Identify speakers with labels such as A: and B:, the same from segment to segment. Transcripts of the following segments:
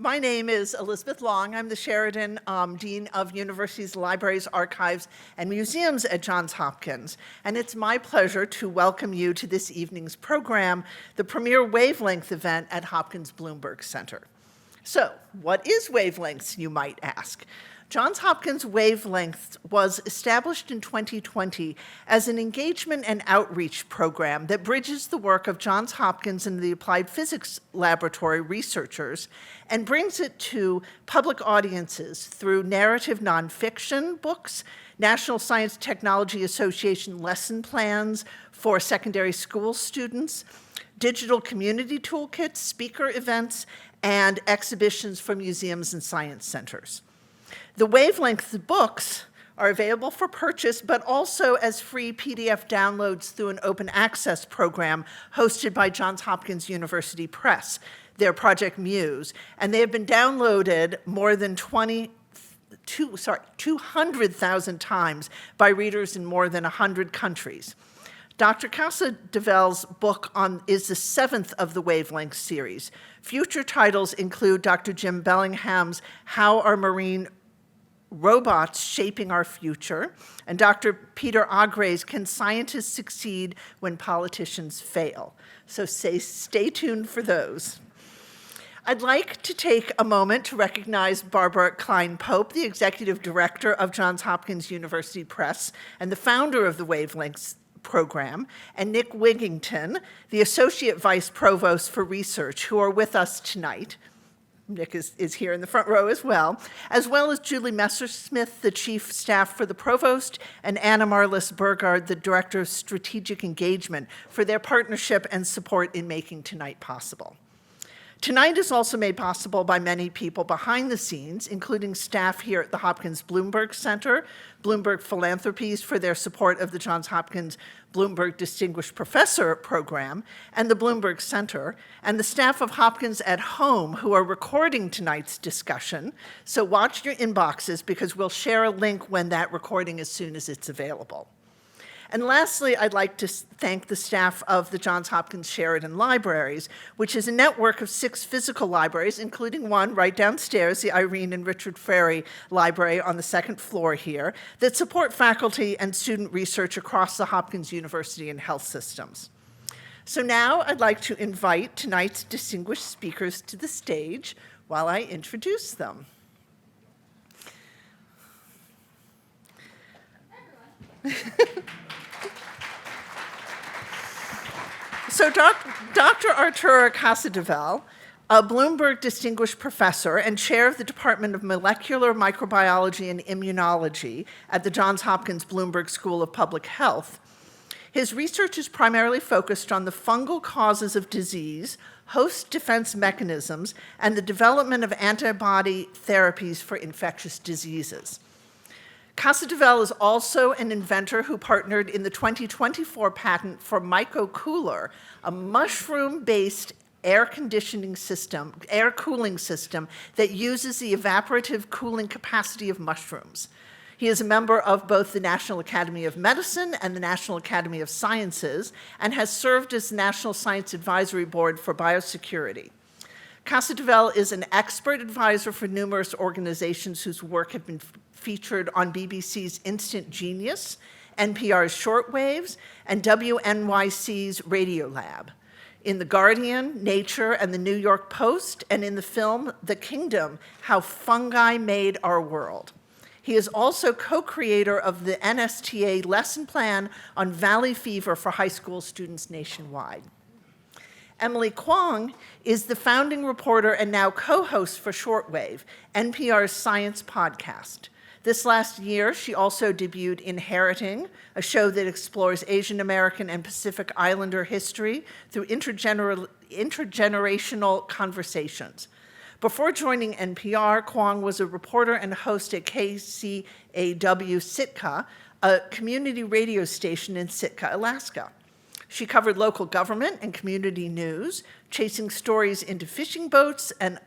A: My name is Elisabeth Long. I'm the Sheridan Dean of Universities, Libraries, Archives, and Museums at Johns Hopkins. And it's my pleasure to welcome you to this evening's program, the premier Wavelength event at Hopkins Bloomberg Center. So, what is Wavelengths, you might ask? Johns Hopkins Wavelengths was established in 2020 as an engagement and outreach program that bridges the work of Johns Hopkins and the Applied Physics Laboratory researchers and brings it to public audiences through narrative nonfiction books, National Science Technology Association lesson plans for secondary school students, digital community toolkits, speaker events, and exhibitions from museums and science centers. The Wavelengths books are available for purchase, but also as free PDF downloads through an open access program hosted by Johns Hopkins University Press, their Project Muse, and they have been downloaded more than 200,000 times by readers in more than 100 countries. Dr. Casadevall's book is the seventh of the Wavelengths series. Future titles include Dr. Jim Bellingham's How Are Marine Robots Shaping Our Future, and Dr. Peter Agre's Can Scientists Succeed When Politicians Fail? So stay tuned for those. I'd like to take a moment to recognize Barbara Klein-Pope, the executive director of Johns Hopkins University Press and the founder of the Wavelengths program, and Nick Wigington, the associate vice provost for research, who are with us tonight. Nick is here in the front row as well as Julie Messersmith, the chief staff for the provost, and Anna Marlis Burgard, the director of strategic engagement, for their partnership and support in making tonight possible. Tonight is also made possible by many people behind the scenes, including staff here at the Hopkins Bloomberg Center, Bloomberg Philanthropies for their support of the Johns Hopkins Bloomberg Distinguished Professor Program, and the Bloomberg Center, and the staff of Hopkins at Home who are recording tonight's discussion. So watch your inboxes because we'll share a link when that recording as soon as it's available. And lastly, I'd like to thank the staff of the Johns Hopkins Sheridan Libraries, which is a network of 6 physical libraries, including one right downstairs, the Irene and Richard Frary Library on the 2nd floor here, that support faculty and student research across the Hopkins University and health systems. So now I'd like to invite tonight's distinguished speakers to the stage while I introduce them. So Dr. Arturo Casadevall, a Bloomberg Distinguished Professor and Chair of the Department of Molecular Microbiology and Immunology at the Johns Hopkins Bloomberg School of Public Health. His research is primarily focused on the fungal causes of disease, host defense mechanisms, and the development of antibody therapies for infectious diseases. Casadevall is also an inventor who partnered in the 2024 patent for MycoCooler, a mushroom-based air cooling system that uses the evaporative cooling capacity of mushrooms. He is a member of both the National Academy of Medicine and the National Academy of Sciences, and has served as the National Science Advisory Board for Biosecurity. Casadevall is an expert advisor for numerous organizations whose work have been featured on BBC's Instant Genius, NPR's Shortwaves, and WNYC's Radiolab, in The Guardian, Nature, and the New York Post, and in the film The Kingdom, How Fungi Made Our World. He is also co-creator of the NSTA lesson plan on valley fever for high school students nationwide. Emily Kwong is the founding reporter and now co-host for Shortwave, NPR's science podcast. This last year, she also debuted Inheriting, a show that explores Asian American and Pacific Islander history through intergenerational conversations. Before joining NPR, Kwong was a reporter and host at KCAW Sitka, a community radio station in Sitka, Alaska. She covered local government and community news, chasing stories into fishing boats and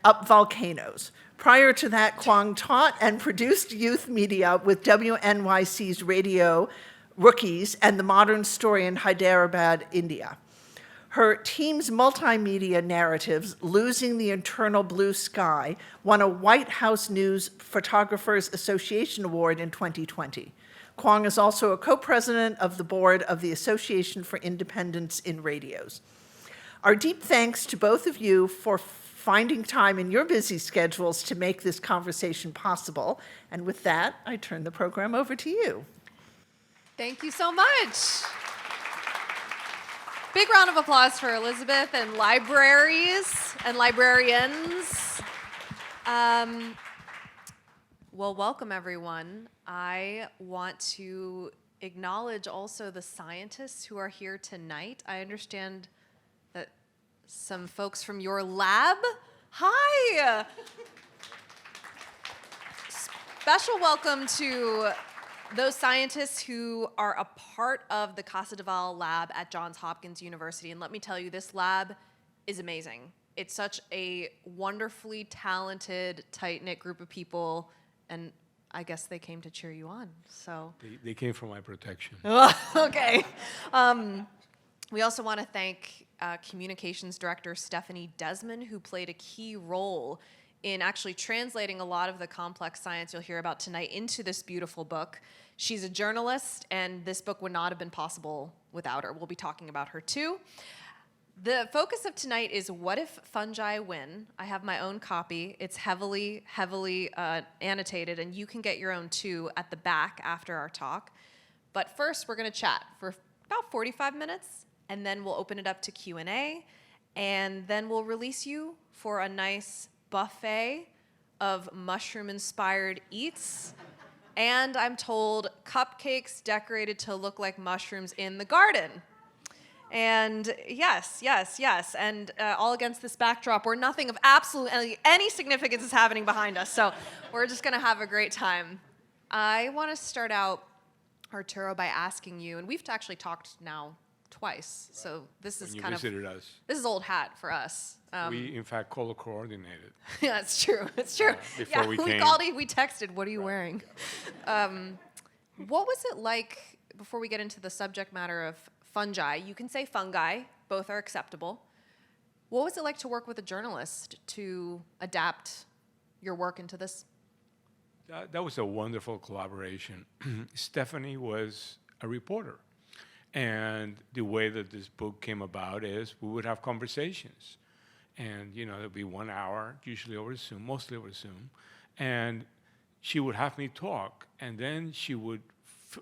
A: up volcanoes. Prior to that, Kwong taught and produced youth media with WNYC's Radio Rookies and The Modern Story in Hyderabad, India. Her team's multimedia narratives, Losing the Eternal Blue Sky, won a White House News Photographers Association Award in 2020. Kwong is also a co-president of the board of the Association for Independence in Radios. Our deep thanks to both of you for finding time in your busy schedules to make this conversation possible. And with that, I turn the program over to you.
B: Thank you so much. Big round of applause for Elisabeth and libraries and librarians. Well, welcome everyone. I want to acknowledge also the scientists who are here tonight. I understand that some folks from your lab. Hi! Special welcome to those scientists who are a part of the Casadevall lab at Johns Hopkins University. And let me tell you, this lab is amazing. It's such a wonderfully talented, tight-knit group of people, and I guess they came to cheer you on, so.
C: They came for my protection.
B: Okay. We also want to thank Communications Director Stephanie Desmond, who played a key role in actually translating a lot of the complex science you'll hear about tonight into this beautiful book. She's a journalist, and this book would not have been possible without her. We'll be talking about her too. The focus of tonight is What If Fungi Win? I have my own copy. It's heavily annotated, and you can get your own too at the back after our talk. But first, we're going to chat for about 45 minutes, and then we'll open it up to Q&A, and then we'll release you for a nice buffet of mushroom-inspired eats, and I'm told cupcakes decorated to look like mushrooms in the garden. And yes, and all against this backdrop where nothing of absolutely any significance is happening behind us, so we're just going to have a great time. I want to start out, Arturo, by asking you, and we've actually talked now twice, so this is kind of...
C: When you visited us.
B: This is old hat for us.
C: We, in fact, color coordinated.
B: Yeah, it's true. It's true.
C: Before we came.
B: Called, we texted, what are you wearing? What was it like, before we get into the subject matter of fungi, you can say fungi, both are acceptable. What was it like to work with a journalist to adapt your work into this?
C: That was a wonderful collaboration. Stephanie was a reporter. And the way that this book came about is we would have conversations. And, there'd be 1 hour, usually over Zoom, mostly over Zoom. And she would have me talk. And then she would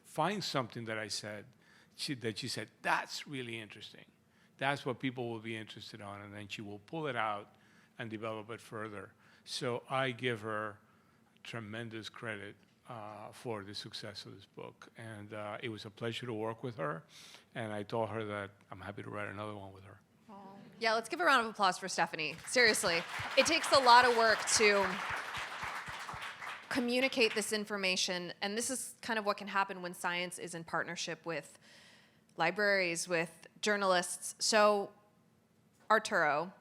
C: find something that I said, that she said, that's really interesting. That's what people will be interested on. And then she will pull it out and develop it further. So I give her tremendous credit for the success of this book. And it was a pleasure to work with her. And I told her that I'm happy to write another one with her.
B: Yeah, let's give a round of applause for Stephanie. Seriously. It takes a lot of work to communicate this information. And this is kind of what can happen when science is in partnership with libraries, with journalists. So, Arturo,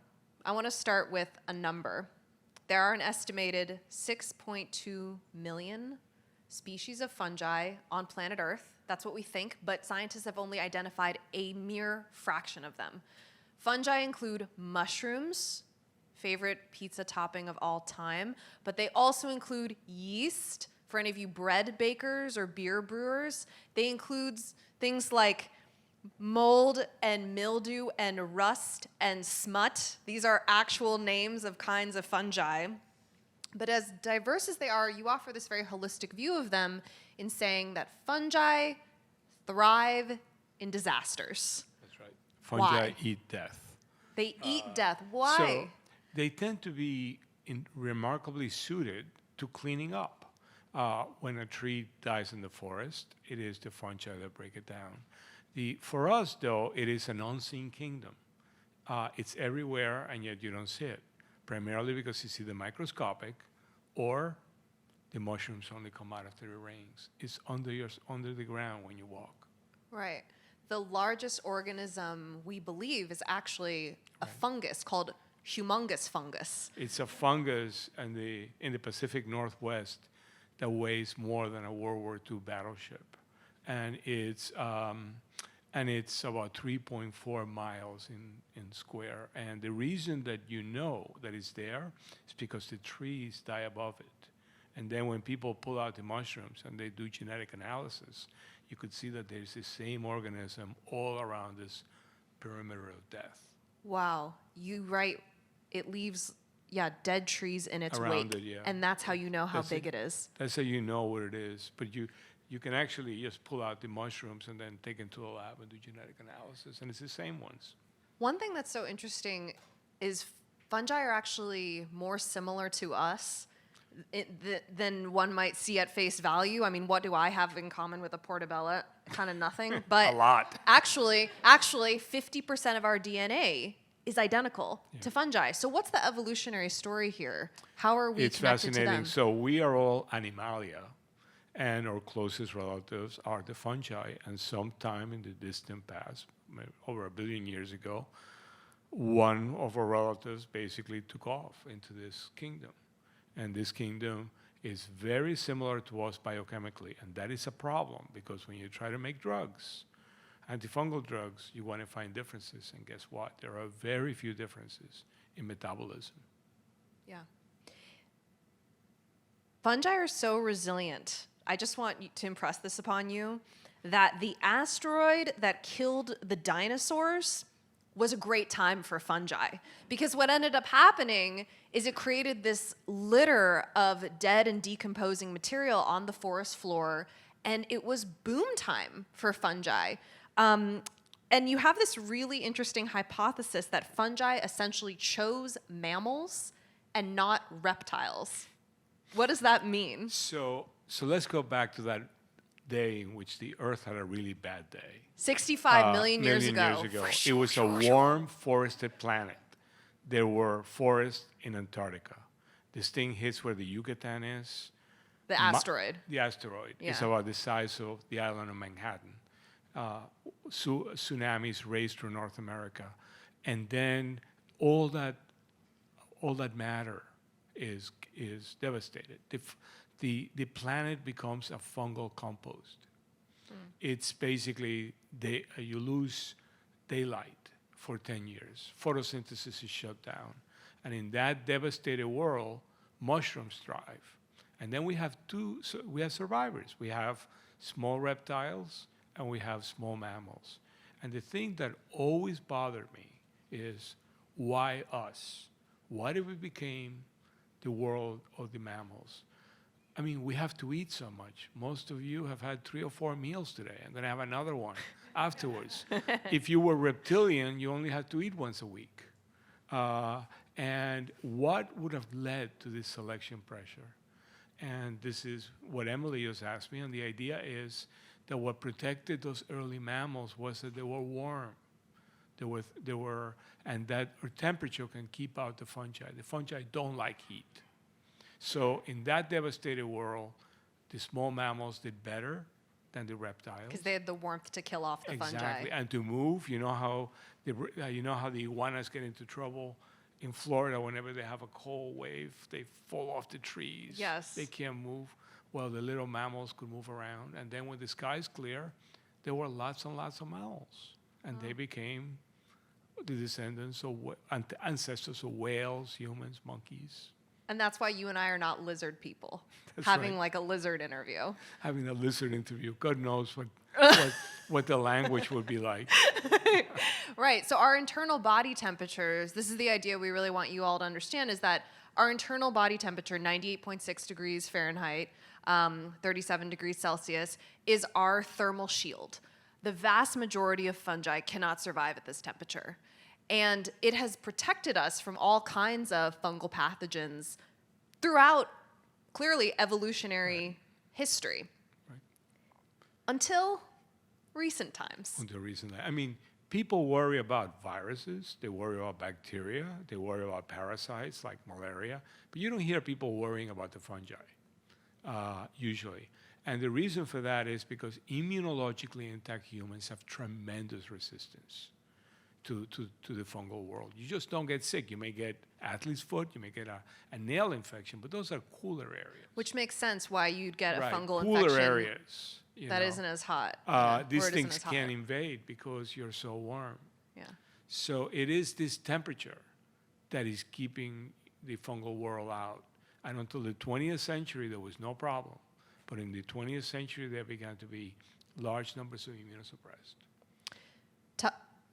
B: I want to start with a number. There are an estimated 6.2 million species of fungi on planet Earth. That's what we think, but scientists have only identified a mere fraction of them. Fungi include mushrooms, favorite pizza topping of all time, but they also include yeast. For any of you bread bakers or beer brewers, they include things like mold and mildew and rust and smut. These are actual names of kinds of fungi. But as diverse as they are, you offer this very holistic view of them in saying that fungi thrive in disasters.
C: That's right. Fungi
B: Why?
C: eat death.
B: They eat death. Why?
C: So they tend to be remarkably suited to cleaning up. When a tree dies in the forest, it is the fungi that break it down. For us, though, it is an unseen kingdom. It's everywhere, and yet you don't see it, primarily because you see the microscopic, or the mushrooms only come out after it rains. It's under the ground when you walk.
B: Right. The largest organism we believe is actually a fungus called humongous fungus.
C: It's a fungus in the Pacific Northwest that weighs more than a World War II battleship. And it's and it's about 3.4 miles in square. And the reason that you know that it's there is because the trees die above it. And then when people pull out the mushrooms and they do genetic analysis, you could see that there's the same organism all around this perimeter of death.
B: Wow. You write, it leaves, dead trees in its
C: Around
B: wake.
C: it, yeah.
B: And that's how you know how
C: That's
B: big it is.
C: That's how you know what it is. But you can actually just pull out the mushrooms and then take them to the lab and do genetic analysis, and it's the same ones.
B: One thing that's so interesting is fungi are actually more similar to us than one might see at face value. I mean, what do I have in common with a portobello? Kind of nothing. But
C: A lot.
B: Actually, 50% of our DNA is identical to fungi. So what's the evolutionary story here? How are we
C: It's
B: connected to
C: fascinating.
B: them?
C: So we are all animalia, and our closest relatives are the fungi. And sometime in the distant past, over 1 billion years ago, one of our relatives basically took off into this kingdom. And this kingdom is very similar to us biochemically. And that is a problem, because when you try to make drugs, antifungal drugs, you want to find differences. And guess what? There are very few differences in metabolism.
B: Yeah. Fungi are so resilient. I just want to impress this upon you, that the asteroid that killed the dinosaurs was a great time for fungi. Because what ended up happening is it created this litter of dead and decomposing material on the forest floor, and it was boom time for fungi. And you have this really interesting hypothesis that fungi essentially chose mammals and not reptiles. What does that mean?
C: So let's go back to that day in which the Earth had a really bad day.
B: 65 million years ago.
C: It was a warm, forested planet. There were forests in Antarctica. This thing hits where the Yucatan is.
B: The asteroid.
C: The asteroid. It's
B: Yeah.
C: about the size of the island of Manhattan. Tsunamis raced through North America. And then all that matter is devastated. The planet becomes a fungal compost. It's basically you lose daylight for 10 years. Photosynthesis is shut down. And in that devastated world, mushrooms thrive. And then we have survivors. We have small reptiles and we have small mammals. And the thing that always bothered me is, why us? Why did we become the world of the mammals? I mean, we have to eat so much. Most of you have had 3 or 4 meals today, and then have another one afterwards. If you were reptilian, you only had to eat once a week. And what would have led to this selection pressure? And this is what Emily just asked me, and the idea is that what protected those early mammals was that they were warm. And that our temperature can keep out the fungi. The fungi don't like heat. So in that devastated world, the small mammals did better than the reptiles.
B: Because they had the warmth to kill off the fungi.
C: Exactly, and to move. You know how the iguanas get into trouble in Florida whenever they have a cold wave. They fall off the trees.
B: Yes.
C: They can't move. Well, the little mammals could move around. And then when the sky's clear, there were lots and lots of mammals. And they became the descendants of ancestors of whales, humans, monkeys.
B: And that's why you and I are not lizard people.
C: That's
B: having
C: right.
B: like a lizard interview.
C: Having a lizard interview. God knows what the language would be like.
B: Right. So our internal body temperatures, this is the idea we really want you all to understand, is that our internal body temperature, 98.6 degrees Fahrenheit, 37 degrees Celsius, is our thermal shield. The vast majority of fungi cannot survive at this temperature. And it has protected us from all kinds of fungal pathogens throughout, clearly, evolutionary history.
C: Right.
B: Until recent times.
C: Until recently. I mean, people worry about viruses. They worry about bacteria. They worry about parasites like malaria. But you don't hear people worrying about the fungi, usually. And the reason for that is because immunologically intact humans have tremendous resistance to the fungal world. You just don't get sick. You may get athlete's foot, you may get a nail infection, but those are cooler areas.
B: Which makes sense why you'd get a fungal
C: cooler
B: infection.
C: areas.
B: That isn't as hot.
C: These
B: or it isn't
C: things
B: as hot.
C: can't invade because you're so warm.
B: Yeah.
C: So it is this temperature that is keeping the fungal world out. And until the 20th century, there was no problem. But in the 20th century, there began to be large numbers of immunosuppressed.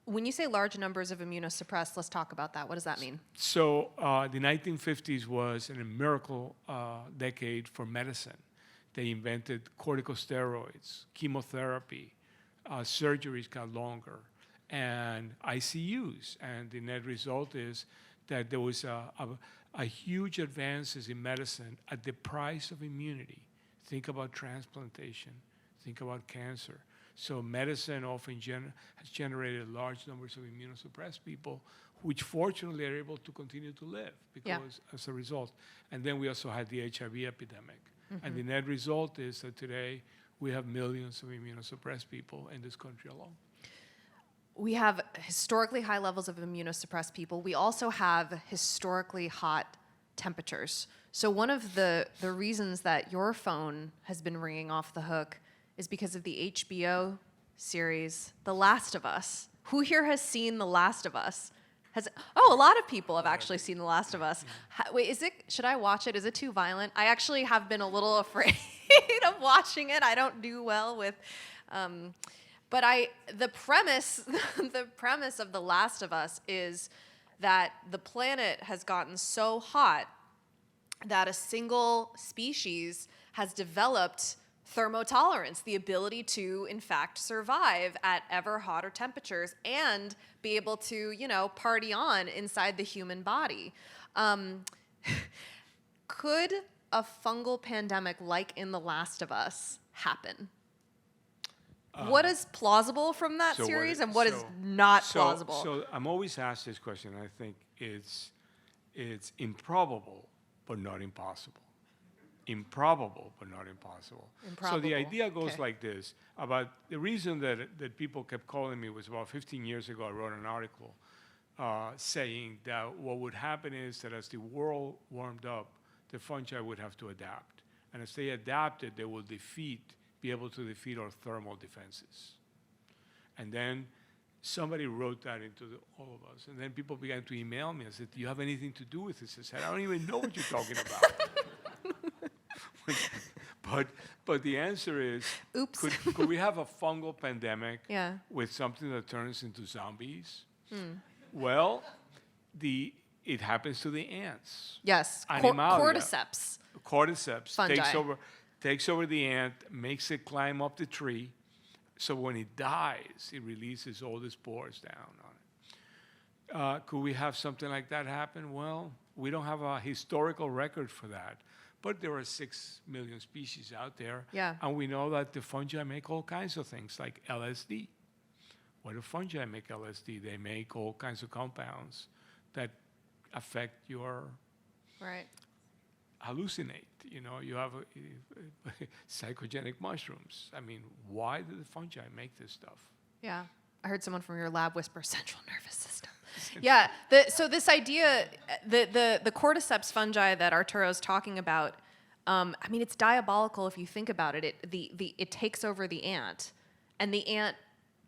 B: When you say large numbers of immunosuppressed, let's talk about that. What does that mean?
C: So the 1950s was a miracle decade for medicine. They invented corticosteroids, chemotherapy, surgeries got longer, and ICUs. And the net result is that there was a huge advances in medicine at the price of immunity. Think about transplantation. Think about cancer. So medicine often has generated large numbers of immunosuppressed people, which fortunately are able to continue to live because as a result. And then we also had the HIV epidemic. And the net result is that today we have millions of immunosuppressed people in this country alone.
B: We have historically high levels of immunosuppressed people. We also have historically hot temperatures. So one of the reasons that your phone has been ringing off the hook is because of the HBO series, The Last of Us. Who here has seen The Last of Us? A lot of people have actually seen The Last of Us. Wait, should I watch it? Is it too violent? I actually have been a little afraid of watching it. I don't do well with, but the premise of The Last of Us is that the planet has gotten so hot that a single species has developed thermotolerance, the ability to, in fact, survive at ever hotter temperatures and be able to, party on inside the human body. Could a fungal pandemic like in The Last of Us happen? What is plausible from that series and what is not plausible?
C: So I'm always asked this question. I think it's improbable, but not impossible. Improbable, but not impossible. So the idea goes like this. About the reason that people kept calling me was about 15 years ago, I wrote an article saying that what would happen is that as the world warmed up, the fungi would have to adapt. And as they adapted, they will be able to defeat our thermal defenses. And then somebody wrote that into all of us. And then people began to email me and said, do you have anything to do with this? I said, I don't even know what you're talking about. But the answer is,
B: Oops.
C: Could we have a fungal pandemic
B: with
C: something that turns into zombies? Well, it happens to the ants.
B: Yes,
C: Animalia.
B: cordyceps.
C: Cordyceps
B: Fungi.
C: takes over the ant, makes it climb up the tree. So when it dies, it releases all the spores down on it. Could we have something like that happen? Well, we don't have a historical record for that. But there are 6 million species out there.
B: Yeah.
C: And we know that the fungi make all kinds of things, like LSD. What do fungi make LSD? They make all kinds of compounds that affect your hallucinate. You have psychogenic mushrooms. I mean, why do the fungi make this stuff?
B: Yeah. I heard someone from your lab whisper central nervous system. Yeah. So this idea, the cordyceps fungi that Arturo's talking about, it's diabolical if you think about it. It takes over the ant, and the ant,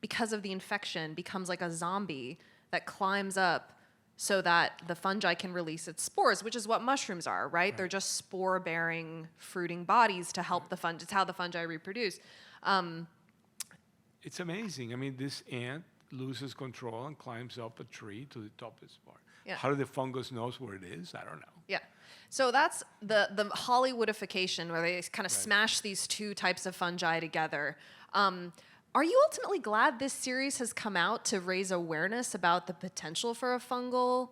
B: because of the infection, becomes like a zombie that climbs up so that the fungi can release its spores, which is what mushrooms are, right? They're just spore-bearing, fruiting bodies to help the fungi. It's how the fungi reproduce.
C: It's amazing. This ant loses control and climbs up a tree to the top of the spore.
B: Yeah.
C: How do the fungus knows where it is? I don't know.
B: Yeah. So that's the Hollywoodification where they kind of smash these two types of fungi together. Are you ultimately glad this series has come out to raise awareness about the potential for a fungal,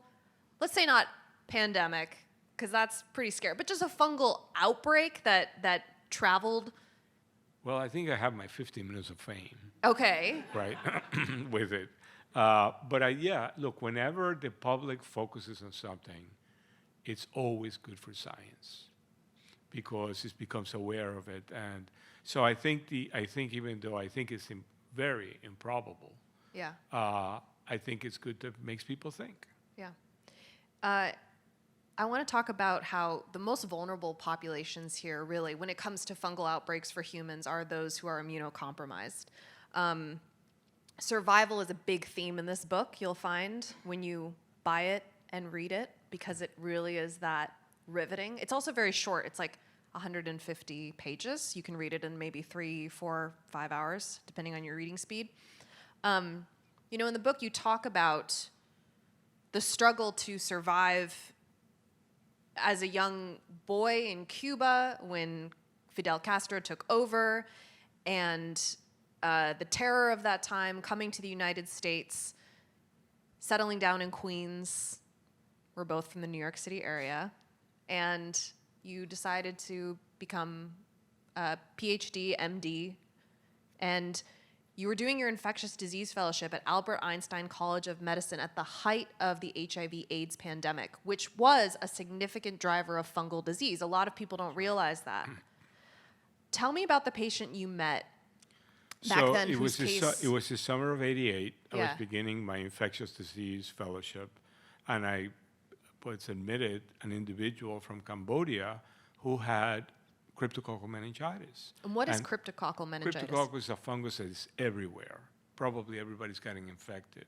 B: let's say not pandemic, because that's pretty scary, but just a fungal outbreak that traveled?
C: Well, I think I have my 15 minutes of fame.
B: Okay.
C: Right, with it. Look, whenever the public focuses on something, it's always good for science because it becomes aware of it. And so I think even though I think it's very improbable, I think it's good that it makes people think.
B: Yeah. I want to talk about how the most vulnerable populations here, really, when it comes to fungal outbreaks for humans, are those who are immunocompromised. Survival is a big theme in this book, you'll find, when you buy it and read it, because it really is that riveting. It's also very short. It's like 150 pages. You can read it in maybe 3, 4, 5 hours, depending on your reading speed. You know, in the book, you talk about the struggle to survive as a young boy in Cuba when Fidel Castro took over, and the terror of that time, coming to the United States, settling down in Queens. We're both from the New York City area. And you decided to become a PhD, MD, and you were doing your infectious disease fellowship at Albert Einstein College of Medicine at the height of the HIV/AIDS pandemic, which was a significant driver of fungal disease. A lot of people don't realize that. Tell me about the patient you met back then,
C: it
B: whose case...
C: it was the summer of '88. I was
B: Yeah.
C: beginning my infectious disease fellowship, and I was admitted an individual from Cambodia who had cryptococcal meningitis.
B: And what is cryptococcal meningitis?
C: Cryptococcus is a fungus that is everywhere. Probably everybody's getting infected.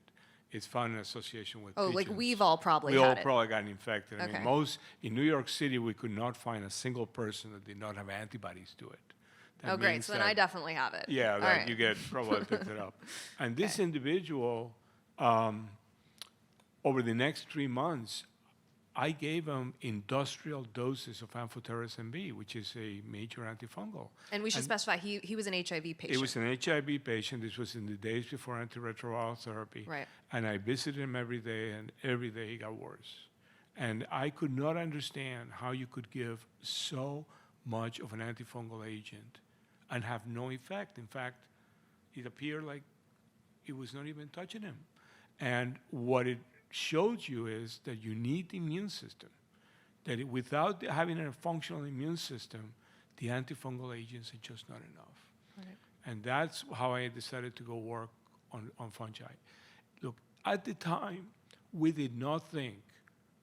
C: It's found in association with
B: Oh, like
C: pigeons.
B: we've all probably
C: We all
B: had it.
C: probably got infected. I
B: Okay.
C: mean, in New York City, we could not find a single person that did not have antibodies to it. That
B: Oh, great.
C: means
B: So then
C: that-
B: I definitely have it.
C: yeah,
B: All
C: that
B: right.
C: you get probably picked it up. And this individual, over the next 3 months, I gave him industrial doses of amphotericin B, which is a major antifungal.
B: And we should specify, he was an HIV patient.
C: It was an HIV patient. This was in the days before antiretroviral therapy.
B: Right.
C: And I visited him every day, and every day he got worse. And I could not understand how you could give so much of an antifungal agent and have no effect. In fact, it appeared like it was not even touching him. And what it showed you is that you need the immune system, that without having a functional immune system, the antifungal agents are just not enough.
B: Right.
C: And that's how I decided to go work on fungi. Look, at the time, we did not think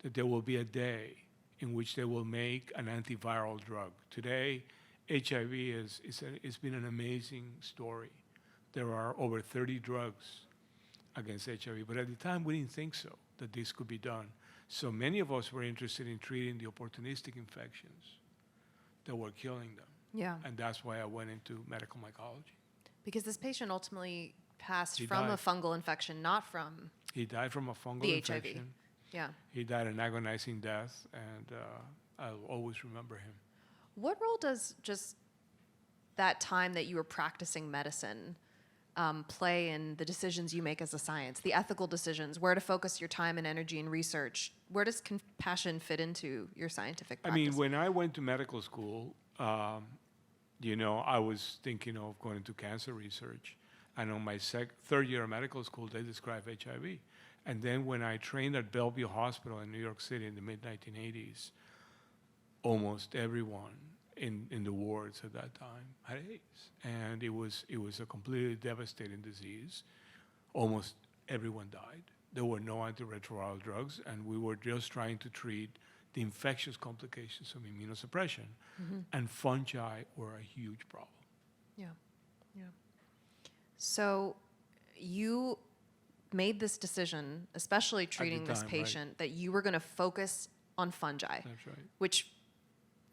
C: that there will be a day in which they will make an antiviral drug. Today, HIV it's been an amazing story. There are over 30 drugs against HIV, but at the time we didn't think so, that this could be done. So many of us were interested in treating the opportunistic infections that were killing them.
B: Yeah.
C: And that's why I went into medical mycology.
B: Because this patient ultimately passed
C: He
B: from a
C: died.
B: fungal infection, not from
C: He died from a fungal
B: the HIV.
C: infection.
B: Yeah.
C: He died an agonizing death, and I'll always remember him.
B: What role does just that time that you were practicing medicine play in the decisions you make as a science, the ethical decisions, where to focus your time and energy and research? Where does compassion fit into your scientific
C: I
B: practice?
C: mean, when I went to medical school, I was thinking of going into cancer research. And on my third year of medical school, they described HIV. And then when I trained at Bellevue Hospital in New York City in the mid-1980s, almost everyone in the wards at that time had AIDS. And it was a completely devastating disease. Almost everyone died. There were no antiretroviral drugs, and we were just trying to treat the infectious complications of immunosuppression. And fungi were a huge problem.
B: Yeah, yeah. So you made this decision, especially treating this
C: time, right.
B: patient, that you were going to focus on fungi,
C: That's right.
B: which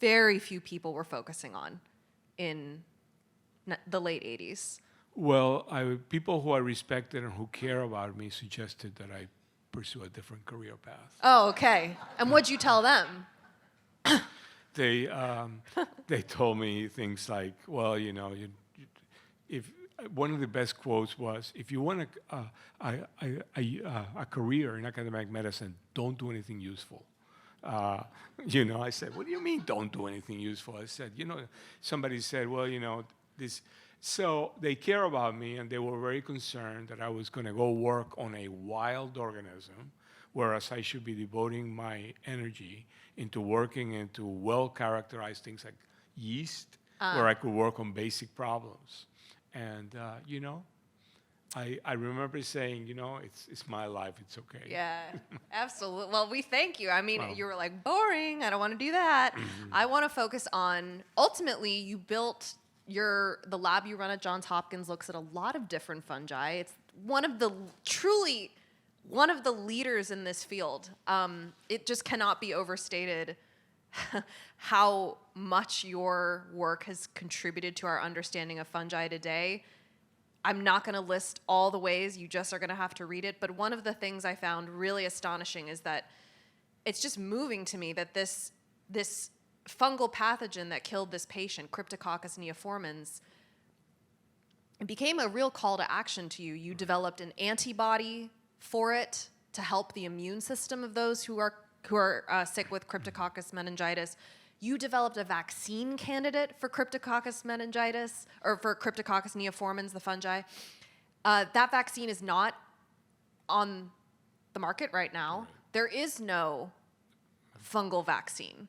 B: very few people were focusing on in the late 80s.
C: Well, people who I respected and who care about me suggested that I pursue a different career path.
B: Oh, okay. And what'd you tell them?
C: They told me things like, well, if one of the best quotes was, if you want a career in academic medicine, don't do anything useful. I said, what do you mean don't do anything useful? I said, somebody said, well, this. So they care about me, and they were very concerned that I was going to go work on a wild organism, whereas I should be devoting my energy into working into well-characterized things like yeast, where I could work on basic problems. And, I remember saying, it's my life, it's okay.
B: Yeah, absolutely. Well, we thank you. I mean,
C: Well.
B: you were like, boring, I don't want to do that. I want to focus on, ultimately, you built the lab you run at Johns Hopkins looks at a lot of different fungi. It's truly one of the leaders in this field. It just cannot be overstated how much your work has contributed to our understanding of fungi today. I'm not going to list all the ways, you just are going to have to read it, but one of the things I found really astonishing is that it's just moving to me that this fungal pathogen that killed this patient, Cryptococcus neoformans, it became a real call to action to you. You developed an antibody for it to help the immune system of those who are sick with Cryptococcus meningitis. You developed a vaccine candidate for Cryptococcus meningitis, or for Cryptococcus neoformans, the fungi. That vaccine is not on the market right now.
C: Right.
B: There is no fungal vaccine.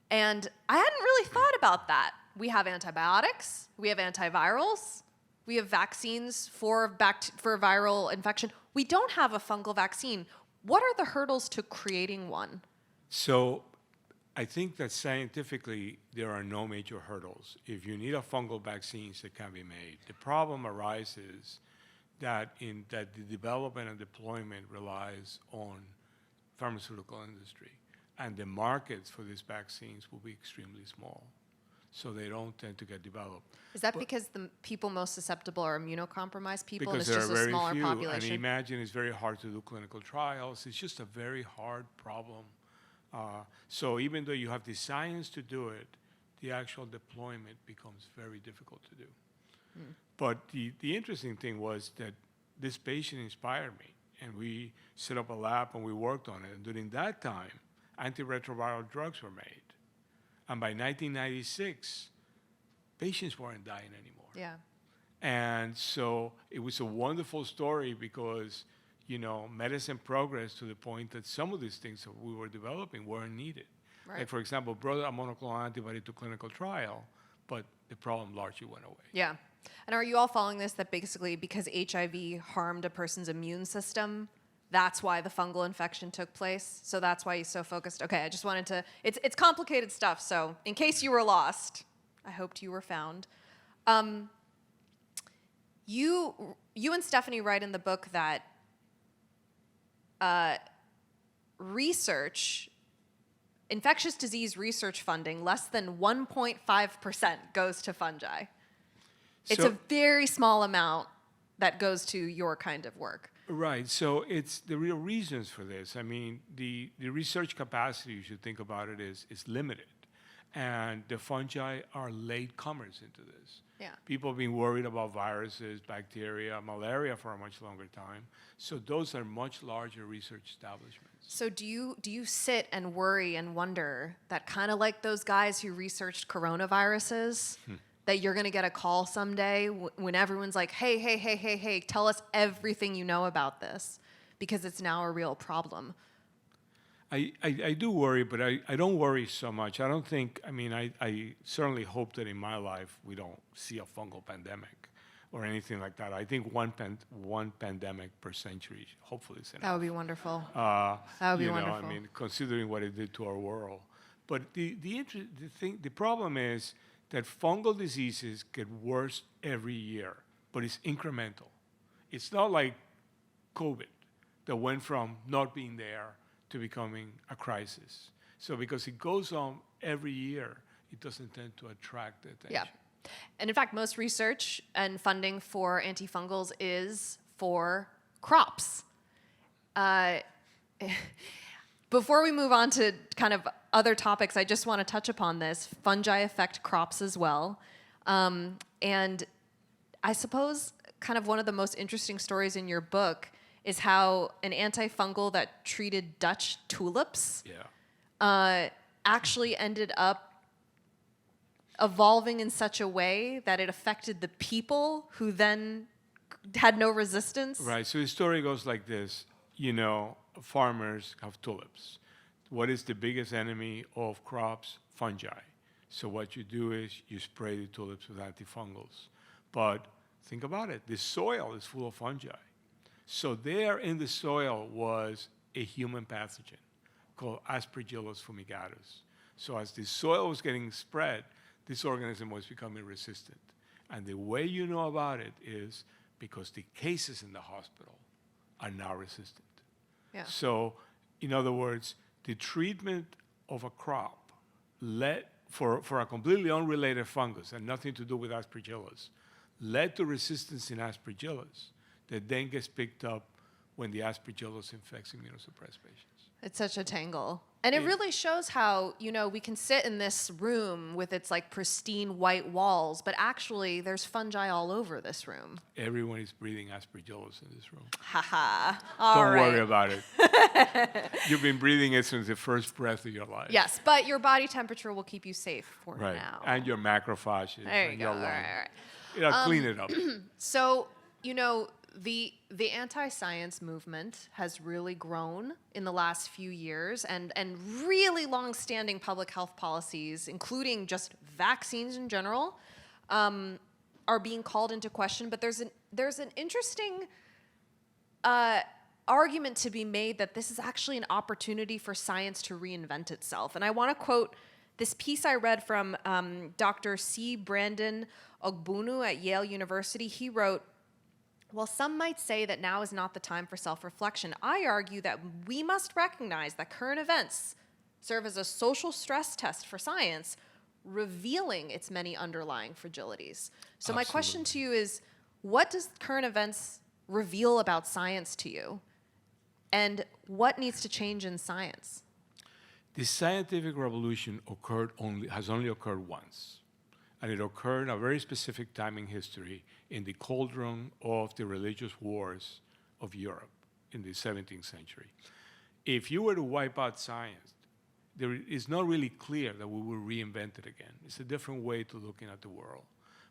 B: And I hadn't really thought about that. We have antibiotics, we have antivirals, we have vaccines for viral infection. We don't have a fungal vaccine. What are the hurdles to creating one?
C: So I think that scientifically there are no major hurdles. If you need a fungal vaccines that can be made. The problem arises that the development and deployment relies on pharmaceutical industry, and the markets for these vaccines will be extremely small, so they don't tend to get developed.
B: Is that because the people most susceptible are immunocompromised people,
C: Because
B: and it's
C: there
B: just
C: are
B: a
C: very
B: smaller
C: few,
B: population?
C: and imagine it's very hard to do clinical trials. It's just a very hard problem. So even though you have the science to do it, the actual deployment becomes very difficult to do. But the interesting thing was that this patient inspired me, and we set up a lab and we worked on it. And during that time, antiretroviral drugs were made. And by 1996, patients weren't dying anymore.
B: Yeah.
C: And so it was a wonderful story because, medicine progressed to the point that some of these things that we were developing weren't needed.
B: Right.
C: Like, for example, brought a monoclonal antibody to clinical trial, but the problem largely went away.
B: Yeah. And are you all following this, that basically because HIV harmed a person's immune system, that's why the fungal infection took place? So that's why he's so focused? Okay, I just wanted to, it's complicated stuff, so in case you were lost, I hoped you were found. You and Stephanie write in the book that infectious disease research funding, less than 1.5% goes to fungi. It's a very small amount that goes to your kind of work.
C: Right. So it's the real reasons for this. I mean, the research capacity, you should think about it, is limited. And the fungi are late comers into this.
B: Yeah.
C: People have been worried about viruses, bacteria, malaria for a much longer time. So those are much larger research establishments.
B: So do you sit and worry and wonder that, kind of like those guys who researched coronaviruses, that you're going to get a call someday when everyone's like, hey, tell us everything you know about this, because it's now a real problem?
C: I do worry, but I don't worry so much. I don't think, I certainly hope that in my life we don't see a fungal pandemic or anything like that. I think one pandemic per century hopefully is enough.
B: That would be wonderful. That would be wonderful.
C: Considering what it did to our world. But the problem is that fungal diseases get worse every year, but it's incremental. It's not like COVID that went from not being there to becoming a crisis. So because it goes on every year, it doesn't tend to attract attention.
B: Yeah. And in fact, most research and funding for antifungals is for crops. Before we move on to kind of other topics, I just want to touch upon this. Fungi affect crops as well. And I suppose kind of one of the most interesting stories in your book is how an antifungal that treated Dutch tulips actually ended up evolving in such a way that it affected the people who then had no resistance.
C: Right. So the story goes like this. Farmers have tulips. What is the biggest enemy of crops? Fungi. So what you do is you spray the tulips with antifungals. But Think about it. The soil is full of fungi. So there in the soil was a human pathogen called Aspergillus fumigatus. So as the soil was getting spread, this organism was becoming resistant. And the way you know about it is because the cases in the hospital are now resistant.
B: Yeah.
C: So, in other words, the treatment of a crop led for a completely unrelated fungus and nothing to do with Aspergillus led to resistance in Aspergillus that then gets picked up when the Aspergillus infects immunosuppressed patients.
B: It's such a tangle. And it really shows how, we can sit in this room with its like pristine white walls, but actually there's fungi all over this room.
C: Everyone is breathing Aspergillus in this room.
B: Haha.
C: Don't worry about it. You've been breathing it since the first breath of your life.
B: Yes, but your body temperature will keep you safe for
C: Right.
B: now.
C: And your macrophages.
B: There you
C: and
B: go.
C: your
B: All
C: lung.
B: right.
C: It'll clean it up.
B: So, the anti-science movement has really grown in the last few years, and really long-standing public health policies, including just vaccines in general, are being called into question. But there's an interesting argument to be made that this is actually an opportunity for science to reinvent itself. And I want to quote this piece I read from Dr. C. Brandon Ogbunu at Yale University. He wrote, "While some might say that now is not the time for self-reflection, I argue that we must recognize that current events serve as a social stress test for science, revealing its many underlying fragilities." So my question to you is, what does current events reveal about science to you? And what needs to change in science?
C: The scientific revolution has only occurred once. And it occurred in a very specific time in history in the cauldron of the religious wars of Europe in the 17th century. If you were to wipe out science, it's not really clear that we will reinvent it again. It's a different way to looking at the world.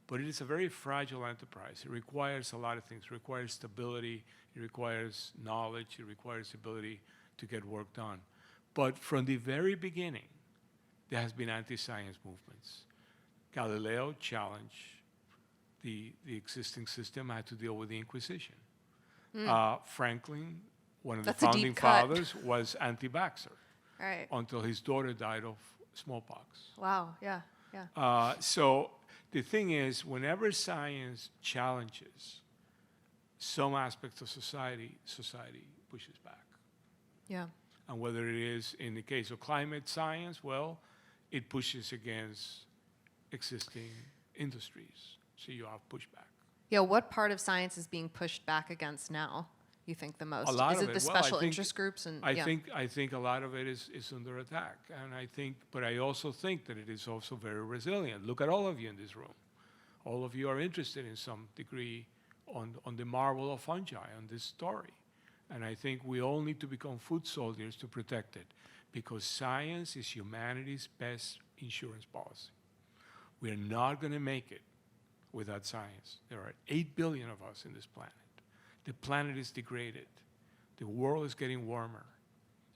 C: But it is a very fragile enterprise. It requires a lot of things. It requires stability. It requires knowledge. It requires ability to get work done. But from the very beginning, there has been anti-science movements. Galileo challenged the existing system, had to deal with the Inquisition. Franklin, one of
B: That's
C: the
B: a deep
C: founding
B: cut.
C: fathers, was anti-vaxxer
B: Right.
C: until his daughter died of smallpox.
B: Wow. Yeah.
C: So the thing is, whenever science challenges some aspects of society pushes back.
B: Yeah.
C: And whether it is in the case of climate science, well, it pushes against existing industries. So you have pushback.
B: Yeah, what part of science is being pushed back against now, you think, the most?
C: A lot
B: is
C: of
B: it
C: it.
B: the
C: Well, I
B: special
C: think-
B: interest groups? And
C: I think a lot of it is under attack. And but I also think that it is also very resilient. Look at all of you in this room. All of you are interested in some degree on the marvel of fungi, on this story. And I think we all need to become foot soldiers to protect it, because science is humanity's best insurance policy. We are not going to make it without science. There are 8 billion of us in this planet. The planet is degraded. The world is getting warmer.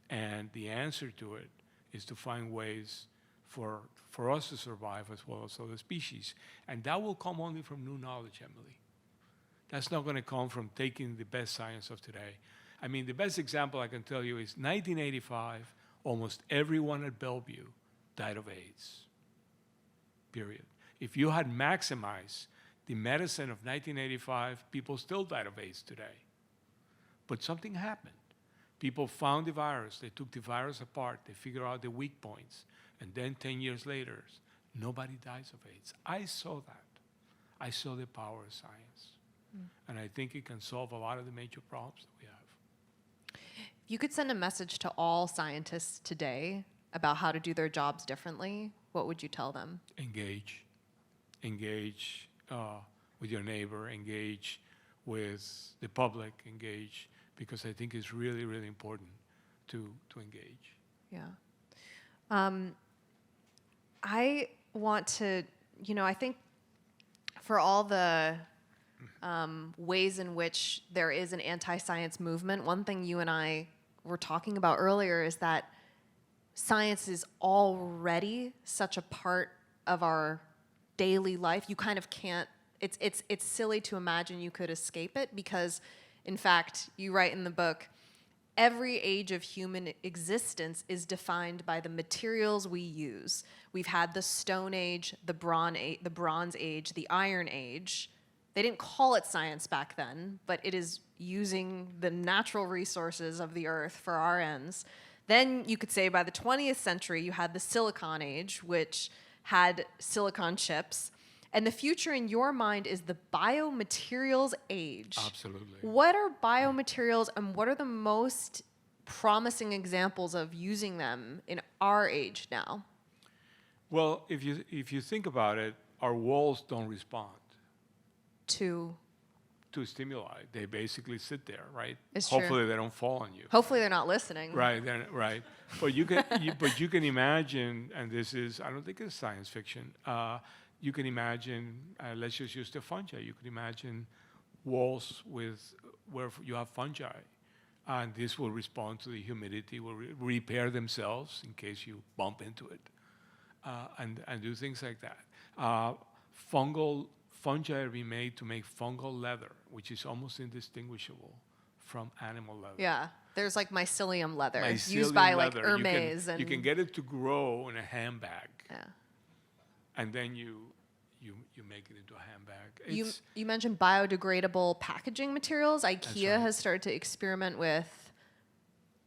C: And the answer to it is to find ways for us to survive as well as other species. And that will come only from new knowledge, Emily. That's not going to come from taking the best science of today. I mean, the best example I can tell you is 1985, almost everyone at Bellevue died of AIDS, period. If you had maximized the medicine of 1985, people still died of AIDS today. But something happened. People found the virus, they took the virus apart, they figured out the weak points, and then 10 years later, nobody dies of AIDS. I saw that. I saw the power of science. And I think it can solve a lot of the major problems that we have.
B: if you could send a message to all scientists today about how to do their jobs differently, what would you tell them?
C: Engage. Engage with your neighbor. Engage with the public. Engage, because I think it's really, really important to engage.
B: Yeah. I want to, I think for all the ways in which there is an anti-science movement, one thing you and I were talking about earlier is that science is already such a part of our daily life. You kind of can't It's silly to imagine you could escape it because, in fact, you write in the book, every age of human existence is defined by the materials we use. We've had the Stone Age, the Bronze Age, the Iron Age. They didn't call it science back then, but it is using the natural resources of the earth for our ends. Then you could say by the 20th century, you had the Silicon Age, which had silicon chips. And the future in your mind is the biomaterials age.
C: Absolutely.
B: What are biomaterials and what are the most promising examples of using them in our age now?
C: Well, if you think about it, our walls don't respond
B: To
C: stimuli. They basically sit there, right?
B: It's true.
C: Hopefully they don't fall on you.
B: Hopefully they're not listening.
C: Right, right. But you can imagine, and this is, I don't think it's science fiction. You can imagine, let's just use the fungi. You can imagine walls where you have fungi, and this will respond to the humidity, will repair themselves in case you bump into it, and do things like that. Fungi are being made to make fungal leather, which is almost indistinguishable from animal leather.
B: Yeah. There's like mycelium leather used
C: Mycelium
B: by like
C: leather.
B: Hermes.
C: You can get it to grow in a handbag.
B: Yeah.
C: And then you make it into a handbag.
B: You mentioned biodegradable packaging materials. IKEA
C: right.
B: has started to experiment with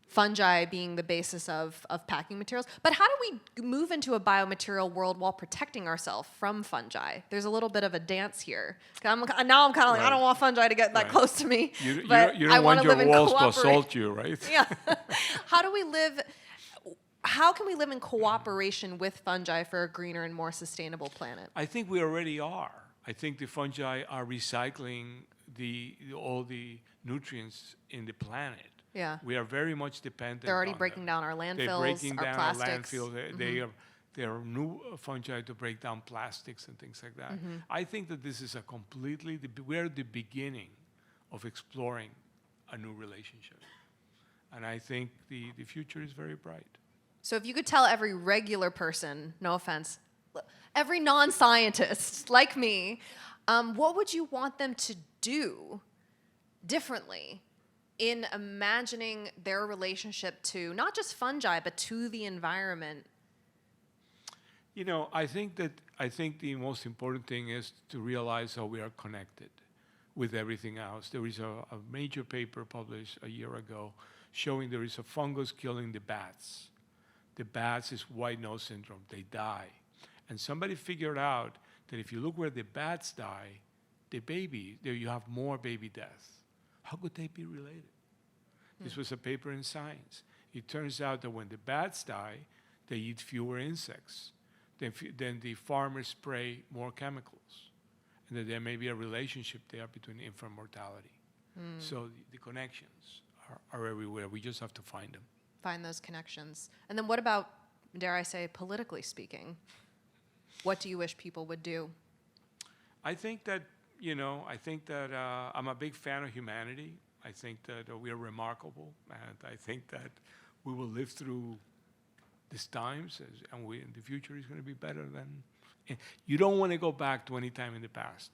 B: fungi being the basis of packing materials. But how do we move into a biomaterial world while protecting ourselves from fungi? There's a little bit of a dance here. Now I'm kind of like, I don't want fungi to get that
C: Right.
B: close to me.
C: You
B: but
C: don't
B: I
C: want
B: wanna
C: your
B: live in
C: walls to
B: cooperation.
C: assault you, right?
B: Yeah. How can we live in cooperation with fungi for a greener and more sustainable planet?
C: I think we already are. I think the fungi are recycling all the nutrients in the planet.
B: Yeah.
C: We are very much dependent.
B: They're already
C: on
B: breaking
C: them.
B: down our landfills,
C: They're breaking
B: our
C: down
B: plastics.
C: our landfills. There are new fungi to break down plastics and things like that. I think that this is we're the beginning of exploring a new relationship. And I think the future is very bright.
B: So if you could tell every regular person, no offense, every non-scientist like me, what would you want them to do differently in imagining their relationship to not just fungi, but to the environment?
C: You know, I think the most important thing is to realize how we are connected with everything else. There is a major paper published a year ago showing there is a fungus killing the bats. The bats is white nose syndrome. They die. And somebody figured out that if you look where the bats die, there you have more baby deaths. How could they be related? This was a paper in Science. It turns out that when the bats die, they eat fewer insects. Then the farmers spray more chemicals. And that there may be a relationship there between infant mortality. So the connections are everywhere. We just have to find them.
B: Find those connections. And then what about, dare I say, politically speaking? What do you wish people would do?
C: I think that, I'm a big fan of humanity. I think that we are remarkable, and I think that we will live through these times, and the future is going to be better than. You don't want to go back to any time in the past.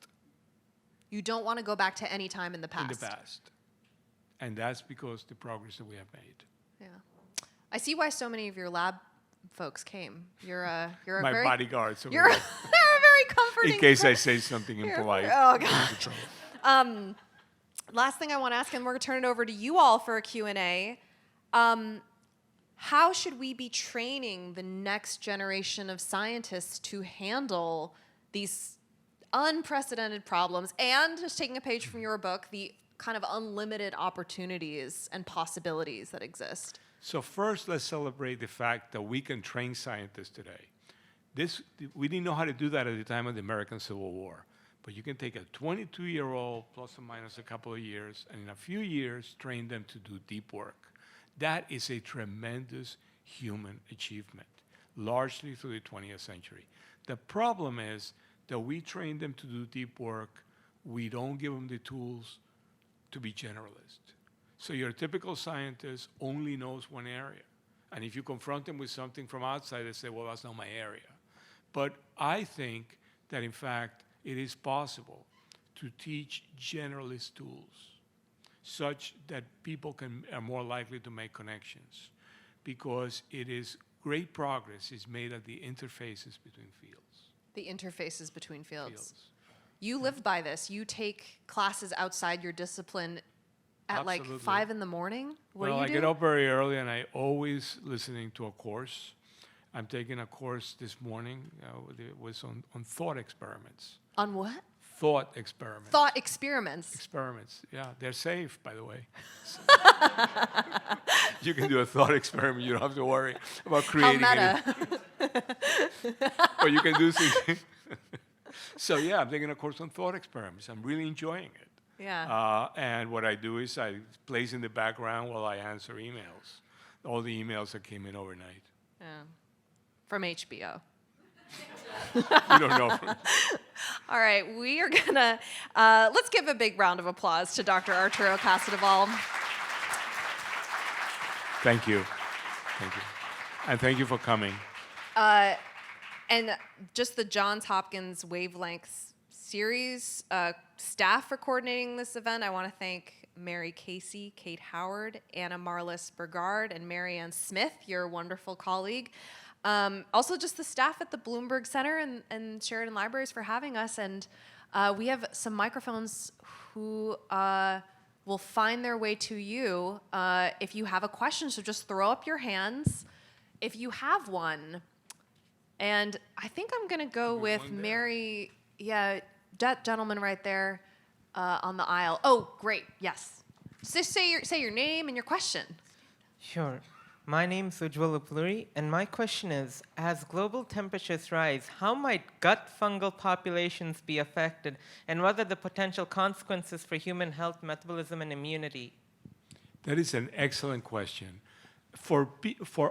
B: You don't want to go back to any time in the past.
C: In the past, and that's because the progress that we have made.
B: Yeah, I see why so many of your lab folks came. You're a
C: My
B: very
C: bodyguards.
B: You're a very comforting.
C: In case I say something impolite.
B: Oh God. Last thing I want to ask, and we're going to turn it over to you all for a Q&A. How should we be training the next generation of scientists to handle these unprecedented problems and, just taking a page from your book, the kind of unlimited opportunities and possibilities that exist?
C: So first, let's celebrate the fact that we can train scientists today. We didn't know how to do that at the time of the American Civil War. But you can take a 22-year-old, plus or minus a couple of years, and in a few years, train them to do deep work. That is a tremendous human achievement, largely through the 20th century. The problem is that we train them to do deep work. We don't give them the tools to be generalists. So your typical scientist only knows one area. And if you confront them with something from outside, they say, well, that's not my area. But I think that, in fact, it is possible to teach generalist tools such that people are more likely to make connections, because it is great progress is made at the interfaces between fields.
B: The interfaces between fields.
C: Fields.
B: You live by this. You take classes outside your discipline at like
C: Absolutely.
B: 5 in the morning. What
C: Well,
B: do you
C: I
B: do?
C: get up very early, and I always listening to a course. I'm taking a course this morning. It was on thought experiments.
B: On what?
C: Thought experiments.
B: Thought experiments.
C: Experiments. Yeah, they're safe, by the way. You can do a thought experiment. You don't have to worry about
B: How
C: creating
B: meta.
C: or you can do something. So yeah, I'm taking a course on thought experiments. I'm really enjoying it.
B: Yeah.
C: And what I do is I place in the background while I answer emails. All the emails that came in overnight.
B: Yeah. From HBO.
C: You don't know.
B: All right, we are gonna, let's give a big round of applause to Dr. Arturo Casadevall.
C: Thank you. Thank you. And thank you for coming.
B: And just the Johns Hopkins Wavelengths series staff for coordinating this event. I want to thank Mary Casey, Kate Howard, Anna Marlis Bergard, and Marianne Smith, your wonderful colleague. Also, just the staff at the Bloomberg Center and Sheridan Libraries for having us. And we have some microphones who will find their way to you if you have a question. So just throw up your hands if you have one. And I think I'm going to go with Mary, that gentleman right there on the aisle. Oh, great, yes. Just say your name and your question.
D: Sure. My name's Ujjwal Upluri, and my question is, as global temperatures rise, how might gut fungal populations be affected, and what are the potential consequences for human health, metabolism, and immunity?
C: That is an excellent question. For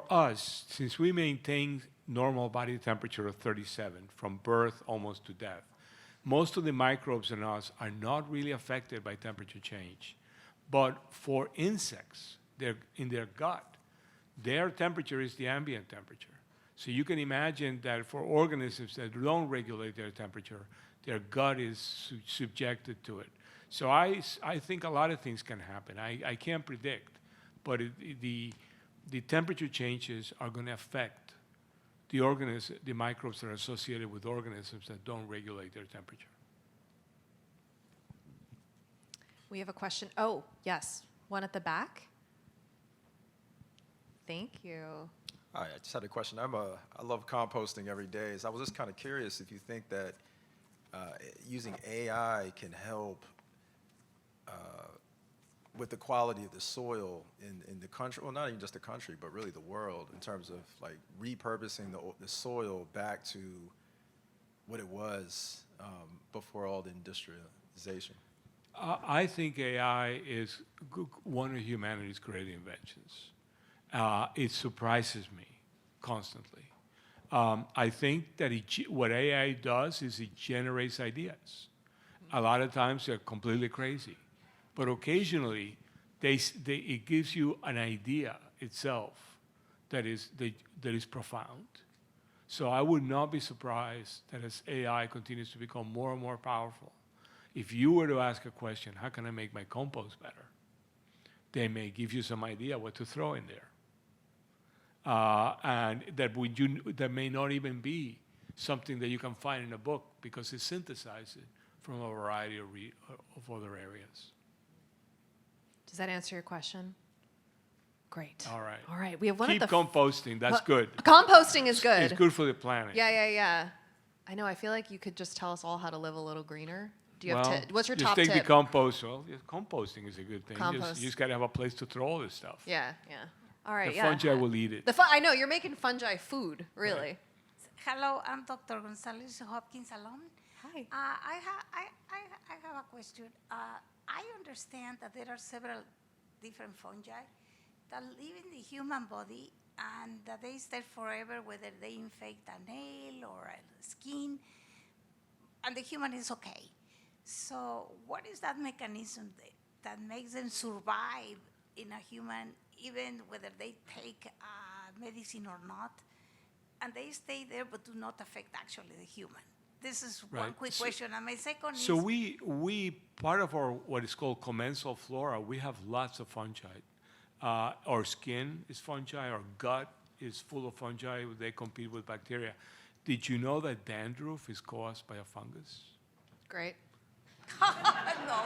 C: us, since we maintain normal body temperature of 37 from birth almost to death, most of the microbes in us are not really affected by temperature change. But for insects, in their gut, their temperature is the ambient temperature. So you can imagine that for organisms that don't regulate their temperature, their gut is subjected to it. So I think a lot of things can happen. I can't predict, but the temperature changes are going to affect the microbes that are associated with organisms that don't regulate their temperature.
B: We have a question. Oh, yes. One at the back. Thank you.
E: Hi, I just had a question. I love composting every day. So I was just kind of curious if you think that using AI can help with the quality of the soil in the country, well, not even just the country, but really the world, in terms of like repurposing the soil back to what it was before all the industrialization.
C: I think AI is one of humanity's great inventions. It surprises me constantly. I think that what AI does is it generates ideas. A lot of times they're completely crazy, but occasionally it gives you an idea itself that is profound. So I would not be surprised that as AI continues to become more and more powerful, if you were to ask a question, how can I make my compost better? They may give you some idea what to throw in there. And that may not even be something that you can find in a book because it synthesizes it from a variety of other areas.
B: Does that answer your question? Great.
C: All right.
B: All right. We have one
C: Keep
B: at the
C: composting. That's good.
B: Composting is good.
C: It's good for the planet.
B: Yeah. I know. I feel like you could just tell us all how to live a little greener. Do you
C: Well,
B: have what's your
C: just
B: top
C: take
B: tip?
C: the compost. Well, composting is a good thing.
B: Compost.
C: You just got to have a place to throw all this stuff.
B: Yeah. All right.
C: The fungi will eat it.
B: I know you're making fungi food, really.
C: Right.
F: Hello, I'm Dr. Gonzalez, Hopkins alum.
B: Hi.
F: I have a question. I understand that there are several different fungi that live in the human body and that they stay forever, whether they infect a nail or a skin, and the human is okay. So what is that mechanism that makes them survive in a human, even whether they take medicine or not, and they stay there but do not affect actually the human? this is
C: Right.
F: one quick question. And my second
C: So
F: is,
C: we part of our what is called commensal flora, we have lots of fungi. Our skin is fungi. Our gut is full of fungi. They compete with bacteria. Did you know that dandruff is caused by a fungus?
B: Great.
F: no.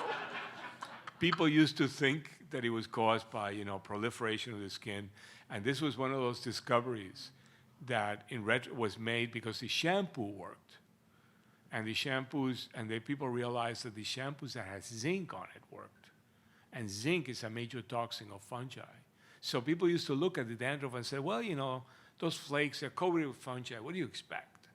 C: People used to think that it was caused by, proliferation of the skin, and this was one of those discoveries that was made because the shampoo worked, and the shampoos, and the people realized that the shampoos that has zinc on it worked, and zinc is a major toxin of fungi. So people used to look at the dandruff and say, well, those flakes are coated with fungi. What do you expect?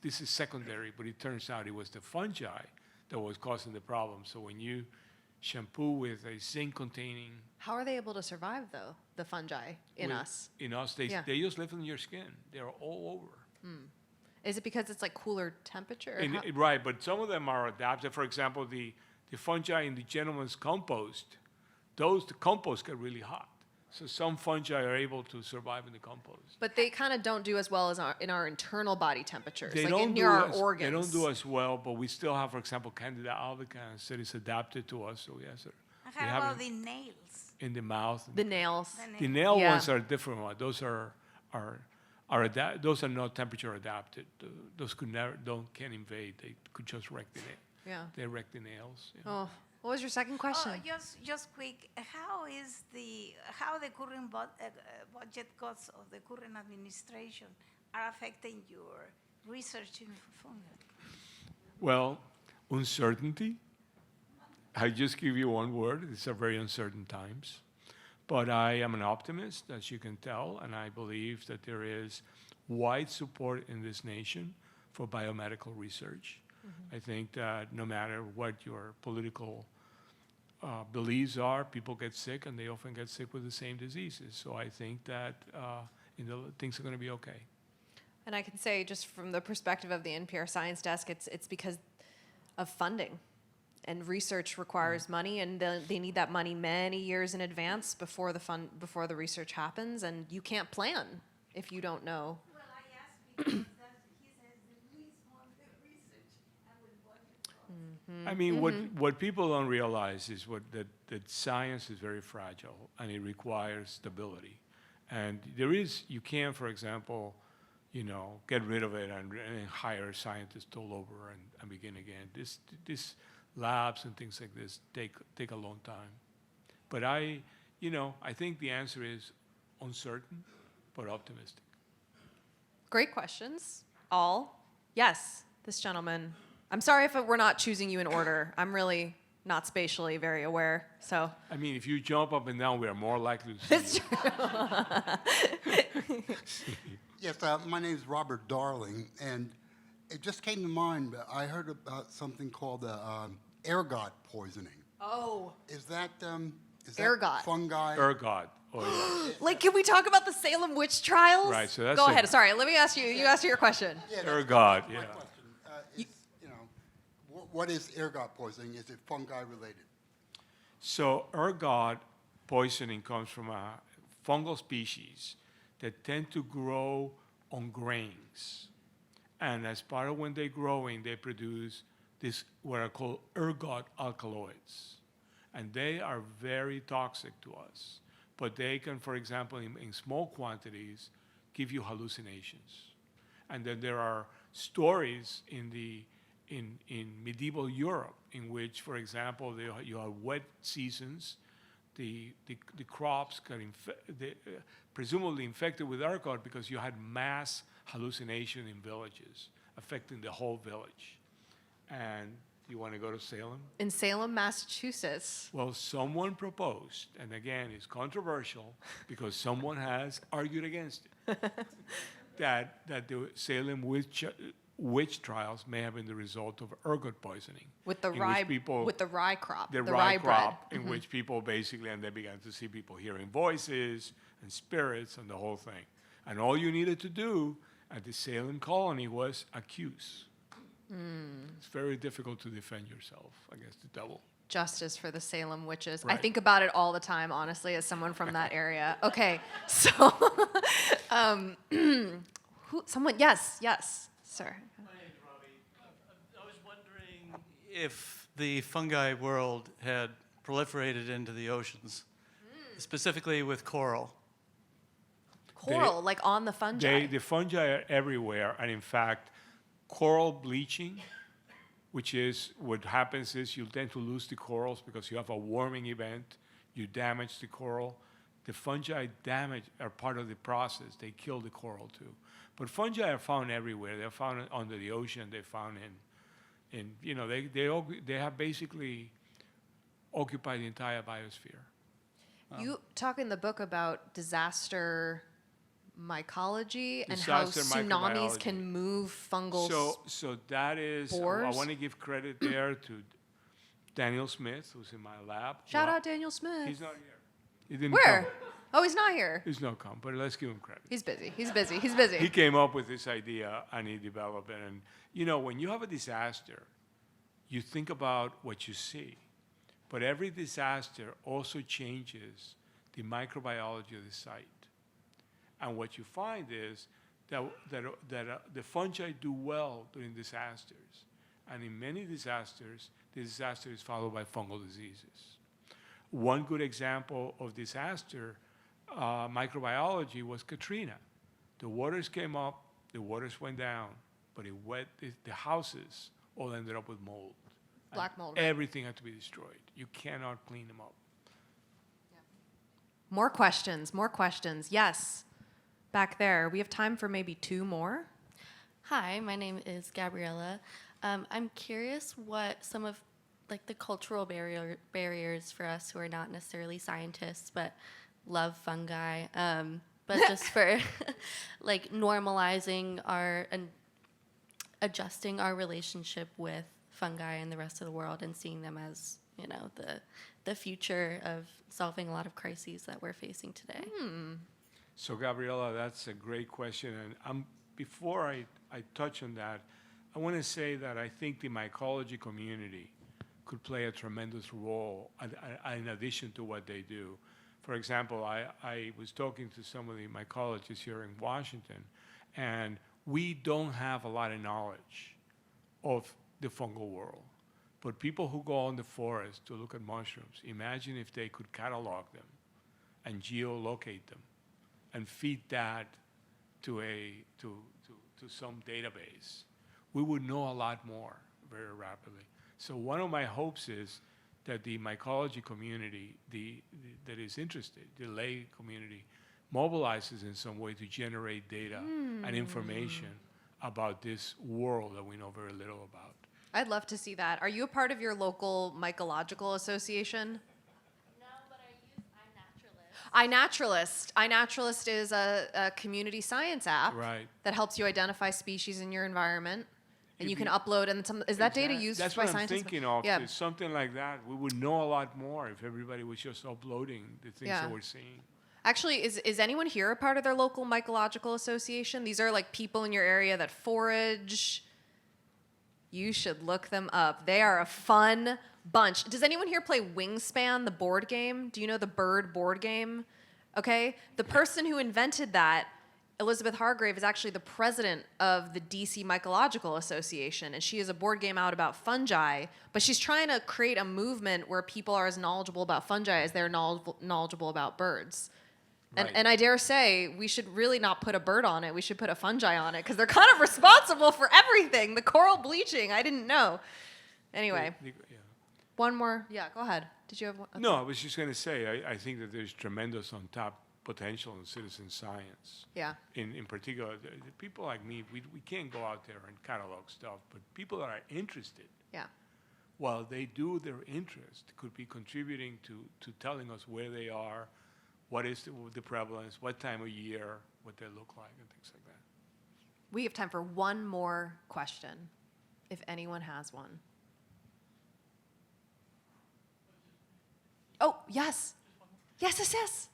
C: This is secondary, but it turns out it was the fungi that was causing the problem. So when you shampoo with a zinc-containing,
B: How are they able to survive, though, the fungi in us?
C: they
B: Yeah.
C: they just live in your skin. They're all over.
B: Is it because it's like cooler temperature? or how-
C: Right, but some of them are adapted. For example, the fungi in the gentleman's compost, the compost get really hot. So some fungi are able to survive in the compost.
B: But they kind of don't do as well as in our internal body temperatures,
C: They
B: like
C: don't
B: near our
C: do
B: organs.
C: They don't do as well, but we still have, for example, Candida albicans that is adapted to us. So yes,
F: And
C: we
F: how
C: have
F: about
C: it
F: the nails?
C: in the mouth.
B: The nails.
C: The nail
B: Yeah.
C: ones are different ones. Those those are not temperature adapted. Those can't invade. They could just wreck the nail.
B: Yeah.
C: They wreck the nails.
B: Oh, what was your second question?
F: Oh, just quick. How the current budget cuts of the current administration are affecting your research in fungi?
C: Well, uncertainty. I just give you one word. It's a very uncertain times. But I am an optimist, as you can tell, and I believe that there is wide support in this nation for biomedical research. I think that no matter what your political beliefs are, people get sick, and they often get sick with the same diseases. So I think that things are going to be okay.
B: And I can say, just from the perspective of the NPR Science Desk, it's because of funding. And research requires money, and they need that money many years in advance before the research happens, and you can't plan if you don't know.
F: Well, I asked because he says the least more research and with budget cuts.
C: I mean, what people don't realize is that science is very fragile, and it requires stability. And you can, for example, get rid of it and hire scientists all over and begin again. This labs and things like this take a long time. But I think the answer is uncertain, but optimistic.
B: Great questions. All. Yes, this gentleman. I'm sorry if we're not choosing you in order. I'm really not spatially very aware, so.
C: I mean, if you jump up and down, we are more likely to see you.
G: Yes, my name is Robert Darling, and it just came to mind. I heard about something called ergot poisoning.
B: Oh.
G: Is that
B: Ergot.
G: fungi?
C: Ergot. Oh, yeah.
B: Like, can we talk about the Salem witch trials?
C: Right, so that's
B: Go
C: a-
B: ahead. Sorry, let me ask you. You asked your question.
G: Yeah, that's
C: Ergot,
G: my
C: yeah.
G: question. What is ergot poisoning? Is it fungi related?
C: So ergot poisoning comes from a fungal species that tend to grow on grains. And as part of when they're growing, they produce what are called ergot alkaloids. And they are very toxic to us. But they can, for example, in small quantities, give you hallucinations. And then there are stories in medieval Europe in which, for example, you have wet seasons, the crops got presumably infected with ergot because you had mass hallucination in villages, affecting the whole village. And you want to go to Salem?
B: In Salem, Massachusetts.
C: Well, someone proposed, and again, it's controversial because someone has argued against it, that the Salem witch trials may have been the result of ergot poisoning.
B: With the
C: in which
B: rye,
C: people-
B: with the rye crop,
C: the
B: the
C: rye
B: bread.
C: crop, in which people basically, and they began to see people hearing voices and spirits and the whole thing. And all you needed to do at the Salem colony was accuse. It's very difficult to defend yourself against the devil.
B: Justice for the Salem witches. I
C: Right.
B: think about it all the time, honestly, as someone from that area. Okay, so, someone, yes, Sir.
H: My name's Robbie. I was wondering if the fungi world had proliferated into the oceans, specifically with coral.
B: Coral, like on the fungi.
C: The fungi are everywhere, and in fact, coral bleaching, which is what happens is you tend to lose the corals because you have a warming event, you damage the coral. The fungi are part of the process. They kill the coral too. But fungi are found everywhere. They're found under the ocean. They're found they have basically occupied the entire biosphere.
B: You talk in the book about disaster mycology and how
C: Disaster
B: tsunamis
C: microbiology.
B: can move fungal.
C: So that is, I
B: spores?
C: want to give credit there to Daniel Smith, who's in my lab.
B: Shout out Daniel Smith.
C: He's not here. He didn't
B: Where?
C: come.
B: Oh, he's not here.
C: He's not come, but let's give him credit.
B: He's busy. He's busy. He's busy.
C: He came up with this idea and he developed it. And when you have a disaster, you think about what you see. But every disaster also changes the microbiology of the site. And what you find is that the fungi do well during disasters. And in many disasters, the disaster is followed by fungal diseases. One good example of disaster microbiology was Katrina. The waters came up, the waters went down, but the houses all ended up with mold.
B: Black
C: And
B: mold, right?
C: Everything had to be destroyed. You cannot clean them up.
B: More questions. More questions. Yes. Back there. We have time for maybe 2 more.
I: Hi, my name is Gabriella. I'm curious what some of the cultural barriers for us who are not necessarily scientists but love fungi, but just for normalizing and adjusting our relationship with fungi and the rest of the world and seeing them as the future of solving a lot of crises that we're facing today.
C: So, Gabriella, that's a great question. And before I touch on that, I want to say that I think the mycology community could play a tremendous role in addition to what they do. For example, I was talking to some of the mycologists here in Washington, and we don't have a lot of knowledge of the fungal world. But people who go in the forest to look at mushrooms, imagine if they could catalog them and geolocate them and feed that to some database. We would know a lot more very rapidly. So one of my hopes is that the mycology community, that is interested, the lay community, mobilizes in some way to generate data and information about this world that we know very little about.
B: I'd love to see that. Are you a part of your local mycological association?
I: No, but I use
B: iNaturalist. iNaturalist is a community science app
C: Right.
B: that helps you identify species in your environment. And you
C: If
B: can
C: you-
B: upload, and is that data
C: Exactly.
B: used
C: That's
B: by
C: what I'm
B: scientists?
C: thinking of.
B: Yeah.
C: Is something like that. We would know a lot more if everybody was just uploading the things
B: Yeah.
C: that we're seeing.
B: Actually, is anyone here a part of their local mycological association? These are people in your area that forage. You should look them up. They are a fun bunch. Does anyone here play Wingspan, the board game? Do you know the bird board game? Okay. The person who invented that, Elisabeth Hargrave, is actually the president of the DC Mycological Association, and she has a board game out about fungi, but she's trying to create a movement where people are as knowledgeable about fungi as they're knowledgeable about birds.
C: Right.
B: And I dare say we should really not put a bird on it. We should put a fungi on it because they're kind of responsible for everything. The coral bleaching, I didn't know. Anyway,
C: Yeah.
B: one more. Yeah, go ahead. Did you have one?
C: No, I was just going to say, I think that there's tremendous untapped potential in citizen science.
B: Yeah.
C: In particular, the people like me, we can't go out there and catalog stuff, but people that are interested,
B: Yeah.
C: while they do their interest, could be contributing to telling us where they are, what is the prevalence, what time of year, what they look like, and things like that.
B: We have time for one more question, if anyone has one. Oh, yes. Yes.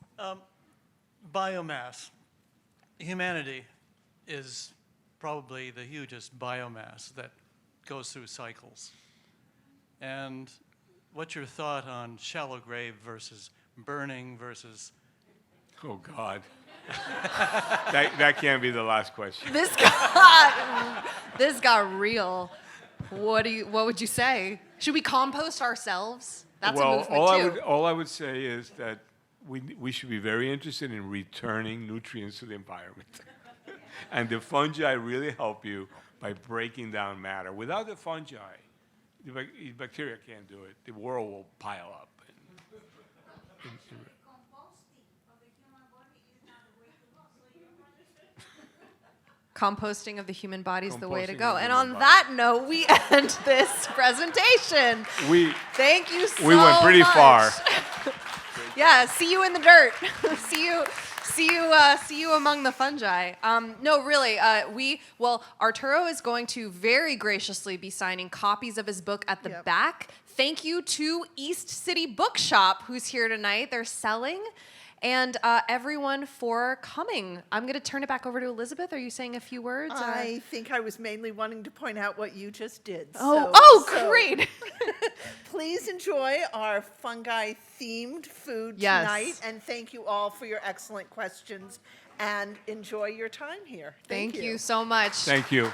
H: Biomass. Humanity is probably the hugest biomass that goes through cycles. And what's your thought on shallow grave versus burning versus...
C: Oh, God. That can't be the last question.
B: This got real. What would you say? Should we compost ourselves? That's a movement too.
C: All I would say is that we should be very interested in returning nutrients to the environment. And the fungi really help you by breaking down matter. Without the fungi, the bacteria can't do it. The world will pile up.
B: Composting of the human body is the way to
C: Composting
B: go.
C: of the
B: And
C: human
B: on
C: body.
B: that note, we end this presentation. Thank you so much.
C: We went pretty far.
B: Yeah, see you in the dirt. see you among the fungi. No, really, Arturo is going to very graciously be signing copies of his book at the back. Thank you to East City Bookshop, who's here tonight. They're selling. And everyone for coming. I'm going to turn it back over to Elisabeth. Are you saying a few words?
A: I think I was mainly wanting to point out what you just did.
B: Great.
A: Please enjoy our fungi-themed food tonight. And thank you all for your excellent questions. And enjoy your time here.
B: Thank you so much.
C: Thank you.